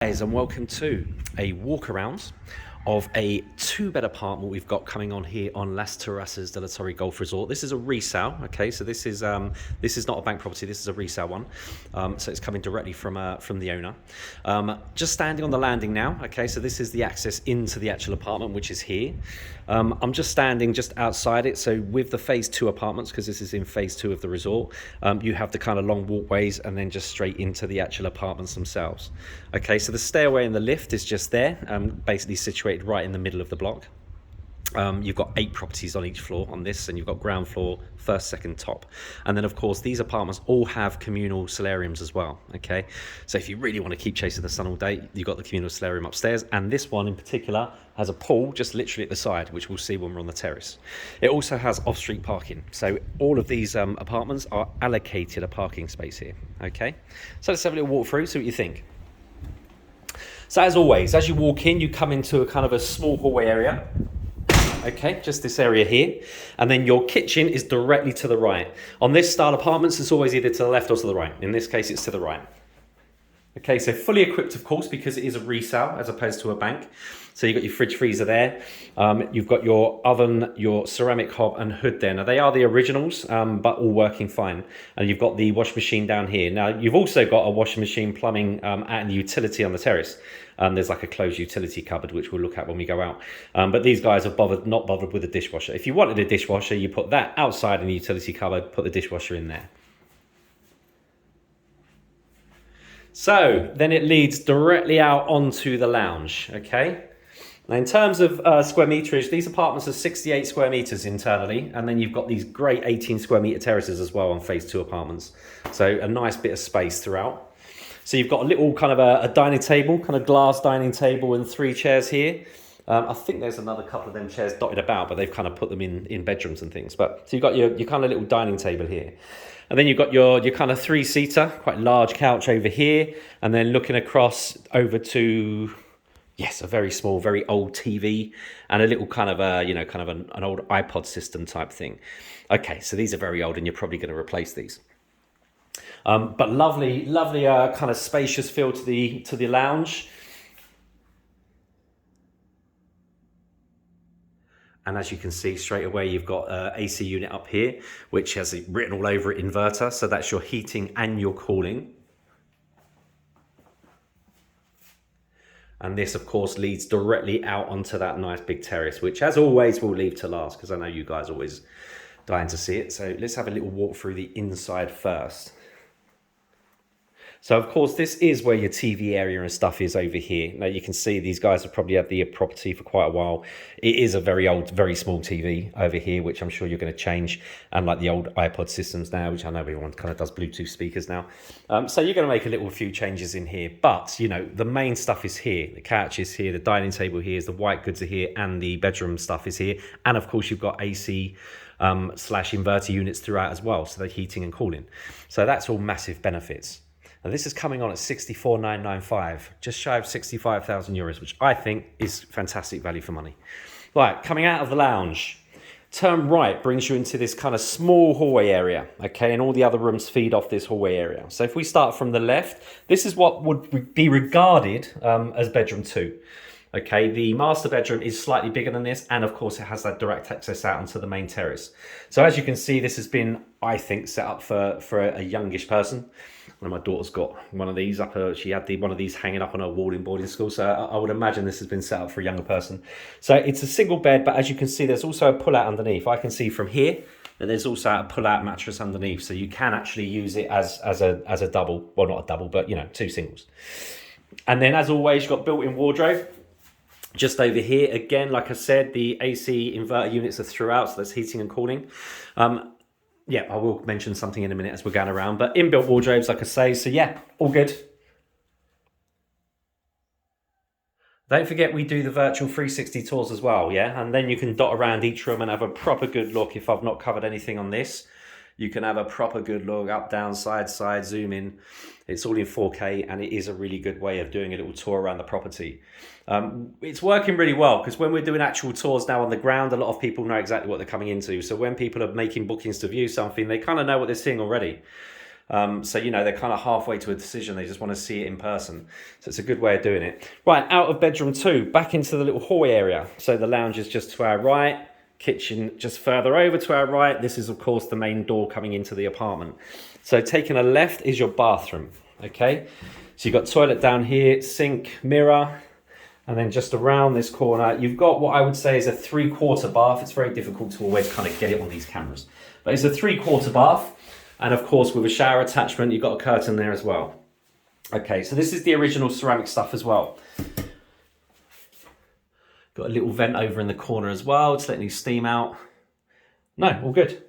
Guys, and welcome to a walk around of a two-bed apartment we've got coming on here on Las Terrazas De La Torre Golf Resort. This is a resale, okay? So this is not a bank property. This is a resale one. So it's coming directly from the owner. Just standing on the landing now, okay? So this is the access into the actual apartment, which is here. I'm just standing just outside it. So with the phase 2 apartments, because this is in phase 2 of the resort, you have the kind of long walkways and then just straight into the actual apartments themselves. Okay, so the stairway and the lift is just there, basically situated right in the middle of the block. You've got 8 properties on each floor on this, and you've got ground floor, first, second, top. And then of course these apartments all have communal solariums as well. Okay, so if you really want to keep chasing the sun all day, you've got the communal solarium upstairs, and this one in particular has a pool just literally at the side, which we'll see when we're on the terrace. It also has off-street parking, so all of these apartments are allocated a parking space here. Okay, so let's have a little walk through, see what you think. So as always, as you walk in, you come into a kind of a small hallway area. Okay, just this area here. And then your kitchen is directly to the right. On this style apartments, it's always either to the left or to the right. In this case, it's to the right. Okay, so fully equipped, of course, because it is a resale as opposed to a bank. So you've got your fridge freezer there. You've got your oven, your ceramic hob and hood there. Now they are the originals, but all working fine. And you've got the washing machine down here. Now you've also got a washing machine, plumbing, and utility on the terrace. There's like a closed utility cupboard, which we'll look at when we go out. But these guys are not bothered with a dishwasher. If you wanted a dishwasher, you put that outside in the utility cupboard, put the dishwasher in there. So then it leads directly out onto the lounge, okay? Now in terms of square meterage, these apartments are 68 square meters internally, and then you've got these great 18 square meter terraces as well on phase 2 apartments. So a nice bit of space throughout. So you've got a little kind of a dining table, kind of glass dining table, and 3 chairs here. I think there's another couple of them chairs dotted about, but they've kind of put them in bedrooms and things. But so you've got your kind of little dining table here. And then you've got your kind of 3-seater, quite large couch over here. And then looking across over to, yes, a very small, very old TV and a little kind of an old iPod system type thing. Okay, so these are very old and you're probably going to replace these. But lovely kind of spacious feel to the lounge. And as you can see straight away, you've got an AC unit up here, which has written all over it inverter. So that's your heating and your cooling. And this, of course, leads directly out onto that nice big terrace, which as always we'll leave to last because I know you guys are always dying to see it. So let's have a little walk through the inside first. So of course, this is where your TV area and stuff is over here. Now you can see these guys have probably had the property for quite a while. It is a very old, very small TV over here, which I'm sure you're going to change. And like the old iPod systems now, which I know everyone kind of does Bluetooth speakers now. So you're going to make a few changes in here. But, you know, the main stuff is here. The couch is here, the dining table here, the white goods are here, and the bedroom stuff is here. And of course, you've got AC / inverter units throughout as well. So they're heating and cooling. So that's all massive benefits. And this is coming on at 64,995, just shy of 65,000 euros, which I think is fantastic value for money. Right, coming out of the lounge, turn right brings you into this kind of small hallway area, okay? And all the other rooms feed off this hallway area. So if we start from the left, this is what would be regarded as bedroom 2. Okay, the master bedroom is slightly bigger than this, and of course it has that direct access out onto the main terrace. So as you can see, this has been, I think, set up for a youngish person. And my daughter's got one of these up her, she had one of these hanging up on her wall in boarding school, so I would imagine this has been set up for a younger person. So it's a single bed, but as you can see, there's also a pull-out underneath. I can see from here that there's also a pull-out mattress underneath, so you can actually use it as a double. Well, not a double, but, you know, 2 singles. And then, as always, you've got built-in wardrobe. Just over here, again, like I said, the AC inverter units are throughout, so that's heating and cooling. Yeah, I will mention something in a minute as we're going around, but inbuilt wardrobes, like I say, so yeah, all good. Don't forget we do the virtual 360 tours as well, yeah? And then you can dot around each room and have a proper good look. If I've not covered anything on this, you can have a proper good look, up, down, side, zoom in. It's all in 4K, and it is a really good way of doing a little tour around the property. It's working really well, because when we're doing actual tours now on the ground, a lot of people know exactly what they're coming into. So when people are making bookings to view something, they kind of know what they're seeing already. So, you know, they're kind of halfway to a decision. They just want to see it in person. So it's a good way of doing it. Right, out of bedroom 2, back into the little hallway area. So the lounge is just to our right, kitchen just further over to our right. This is, of course, the main door coming into the apartment. So taking a left is your bathroom, okay? So you've got toilet down here, sink, mirror, and then just around this corner, you've got what I would say is a 3/4 bath. It's very difficult to always kind of get it on these cameras. But it's a 3/4 bath. And of course, with a shower attachment, you've got a curtain there as well. Okay, so this is the original ceramic stuff as well. Got a little vent over in the corner as well, just letting you steam out. No, all good.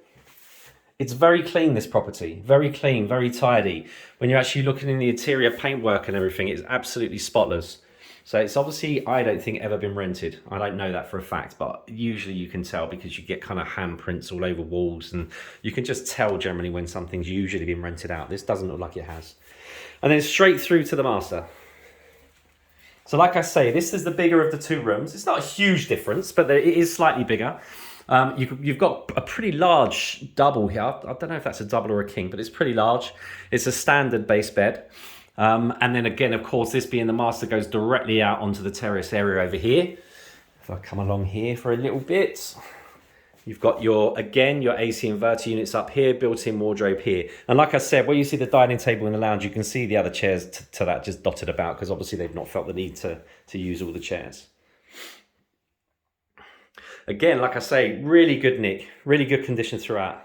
It's very clean, this property. Very clean, very tidy. When you're actually looking in the interior paintwork and everything, it's absolutely spotless. So it's obviously, I don't think, ever been rented. I don't know that for a fact, but usually you can tell because you get kind of handprints all over walls, and you can just tell generally when something's usually been rented out. This doesn't look like it has. And then straight through to the master. So like I say, this is the bigger of the 2 rooms. It's not a huge difference, but it is slightly bigger. You've got a pretty large double here. I don't know if that's a double or a king, but it's pretty large. It's a standard base bed. And then again, of course, this being the master goes directly out onto the terrace area over here. If I come along here for a little bit, you've got your AC inverter units up here, built-in wardrobe here. And like I said, where you see the dining table in the lounge, you can see the other chairs to that just dotted about, because obviously they've not felt the need to use all the chairs. Again, like I say, really good nick, really good condition throughout.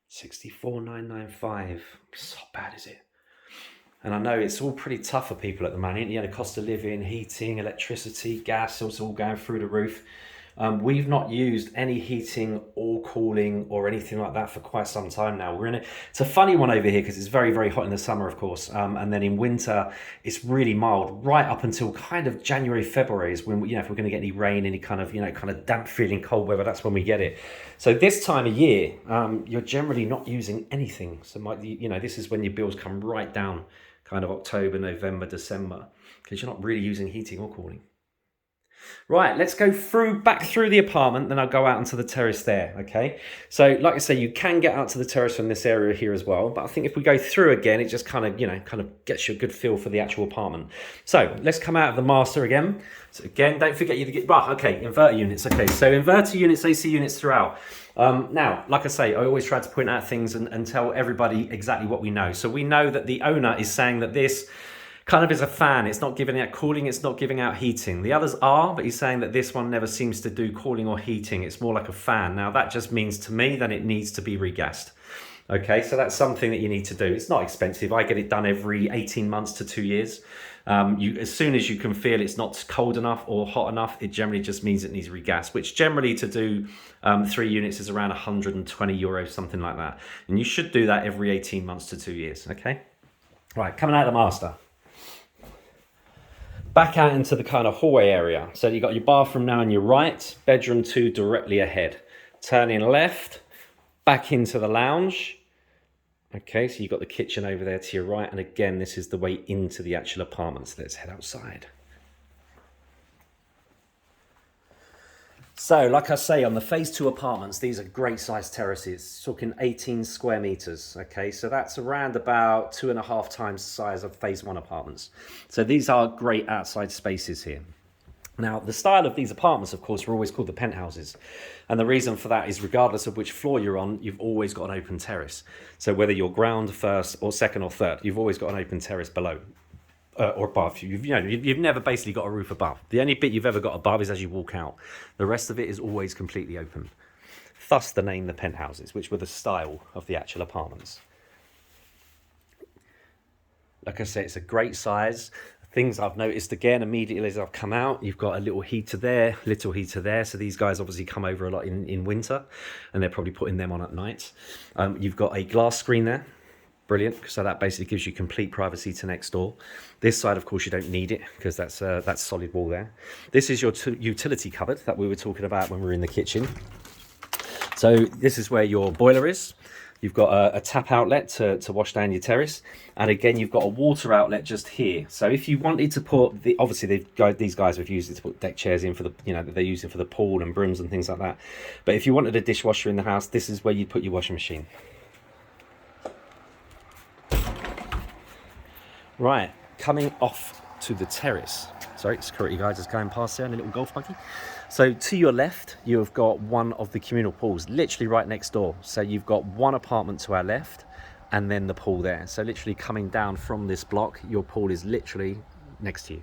64,995. It's not bad, is it? And I know it's all pretty tough for people at the moment. You know, the cost of living, heating, electricity, gas, it's all going through the roof. We've not used any heating or cooling or anything like that for quite some time now. It's a funny one over here because it's very, very hot in the summer, of course. And then in winter, it's really mild right up until kind of January, February is when, if we're going to get any rain, any kind of damp feeling cold weather, that's when we get it. So this time of year, you're generally not using anything. So this is when your bills come right down, kind of October, November, December, because you're not really using heating or cooling. Right, let's go back through the apartment, then I'll go out onto the terrace there, okay? So, like I say, you can get out to the terrace from this area here as well, but I think if we go through again, it just kind of gets you a good feel for the actual apartment. So, let's come out of the master again. So again, don't forget inverter units. Okay, so inverter units, AC units throughout. Now, like I say, I always try to point out things and tell everybody exactly what we know. So we know that the owner is saying that this kind of is a fan. It's not giving out cooling, it's not giving out heating. The others are, but he's saying that this one never seems to do cooling or heating. It's more like a fan. Now that just means to me that it needs to be regassed. Okay, so that's something that you need to do. It's not expensive. I get it done every 18 months to 2 years. As soon as you can feel it's not cold enough or hot enough, it generally just means it needs regas, which generally to do 3 units is around €120, something like that. And you should do that every 18 months to 2 years, okay? Right, coming out of the master. Back out into the kind of hallway area. So you've got your bathroom now on your right, bedroom 2 directly ahead. Turning left, back into the lounge. Okay, so you've got the kitchen over there to your right, and again, this is the way into the actual apartment. So let's head outside. So, like I say, on the phase 2 apartments, these are great sized terraces, talking 18 square meters. Okay, so that's around about 2.5 times the size of phase 1 apartments. So these are great outside spaces here. Now, the style of these apartments, of course, are always called the penthouses. And the reason for that is regardless of which floor you're on, you've always got an open terrace. So whether you're ground, first, or second or third, you've always got an open terrace below or above. You've never basically got a roof above. The only bit you've ever got above is as you walk out. The rest of it is always completely open. Thus the name the penthouses, which were the style of the actual apartments. Like I say, it's a great size. Things I've noticed again immediately as I've come out, you've got a little heater there, little heater there. So these guys obviously come over a lot in winter, and they're probably putting them on at night. You've got a glass screen there. Brilliant. So that basically gives you complete privacy to next door. This side, of course, you don't need it because that's solid wall there. This is your utility cupboard that we were talking about when we were in the kitchen. So this is where your boiler is. You've got a tap outlet to wash down your terrace. And again, you've got a water outlet just here. So if you wanted to put, obviously these guys have used it to put deck chairs in for the, that they're using for the pool and brooms and things like that. But if you wanted a dishwasher in the house, this is where you'd put your washing machine. Right, coming off to the terrace. Sorry, security guy just going past there in a little golf buggy. So to your left, you've got one of the communal pools, literally right next door. So you've got one apartment to our left and then the pool there. So literally coming down from this block, your pool is literally next to you.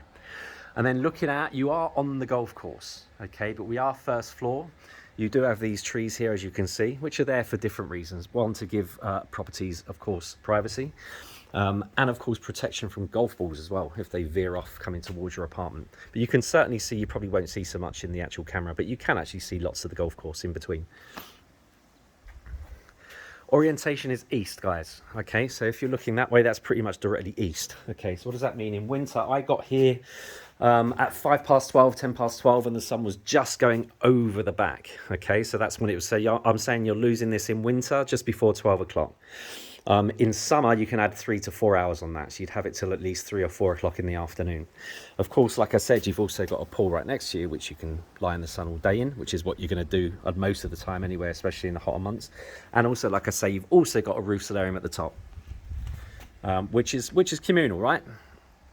And then looking out, you are on the golf course, okay? But we are first floor. You do have these trees here, as you can see, which are there for different reasons. One, to give properties, of course, privacy. And of course, protection from golf balls as well, if they veer off coming towards your apartment. But you can certainly see, you probably won't see so much in the actual camera, but you can actually see lots of the golf course in between. Orientation is east, guys. Okay, so if you're looking that way, that's pretty much directly east. Okay, so what does that mean? In winter, I got here at 12, 10 past 12, and the sun was just going over the back. Okay, so that's when it was. So I'm saying you're losing this in winter just before 12 o'clock. In summer, you can add 3 to 4 hours on that. So you'd have it till at least 3 or 4 o'clock in the afternoon. Of course, like I said, you've also got a pool right next to you, which you can lie in the sun all day in, which is what you're going to do most of the time anyway, especially in the hotter months. And also, like I say, you've also got a roof solarium at the top, which is communal, right?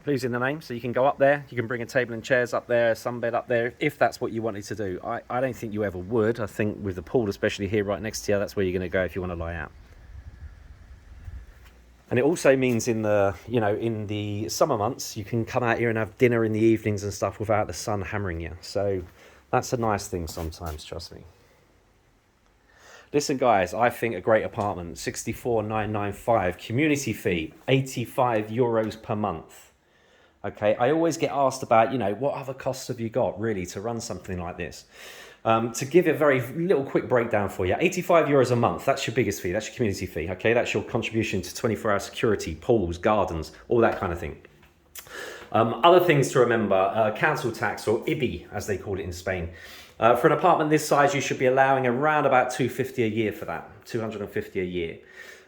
Losing the name. So you can go up there, you can bring a table and chairs up there, a sunbed up there, if that's what you wanted to do. I don't think you ever would. I think with the pool, especially here right next to you, that's where you're going to go if you want to lie out. And it also means in the summer months, you can come out here and have dinner in the evenings and stuff without the sun hammering you. So that's a nice thing sometimes, trust me. Listen, guys, I think a great apartment, 64,995, community fee, 85 euros per month. Okay, I always get asked about, what other costs have you got really to run something like this? To give a very little quick breakdown for you, 85 euros a month, that's your biggest fee, that's your community fee, okay? That's your contribution to 24-hour security, pools, gardens, all that kind of thing. Other things to remember, council tax, or IBI, as they call it in Spain. For an apartment this size, you should be allowing around about 250 a year for that, 250 a year.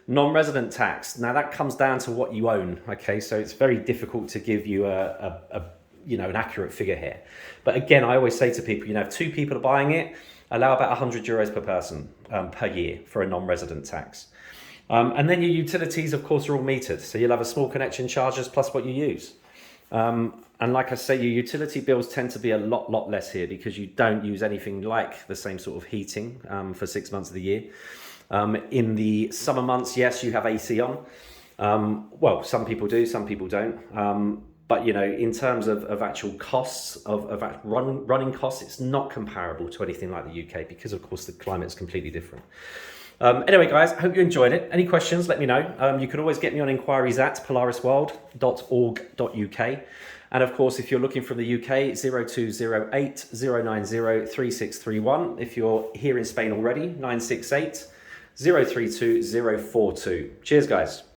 Non-resident tax, now that comes down to what you own, okay? So it's very difficult to give you an accurate figure here. But again, I always say to people, if 2 people are buying it, allow about 100 euros per person per year for a non-resident tax. And then your utilities, of course, are all metered. So you'll have a small connection charges plus what you use. And like I say, your utility bills tend to be a lot less here because you don't use anything like the same sort of heating for 6 months of the year. In the summer months, yes, you have AC on. Well, some people do, some people don't. But, in terms of actual costs, of running costs, it's not comparable to anything like the UK because, of course, the climate's completely different. Anyway, guys, I hope you enjoyed it. Any questions, let me know. You can always get me on inquiries at polarisworld.org.uk. And, of course, if you're looking from the UK, 0208 090 3631. If you're here in Spain already, 968 032 042. Cheers, guys.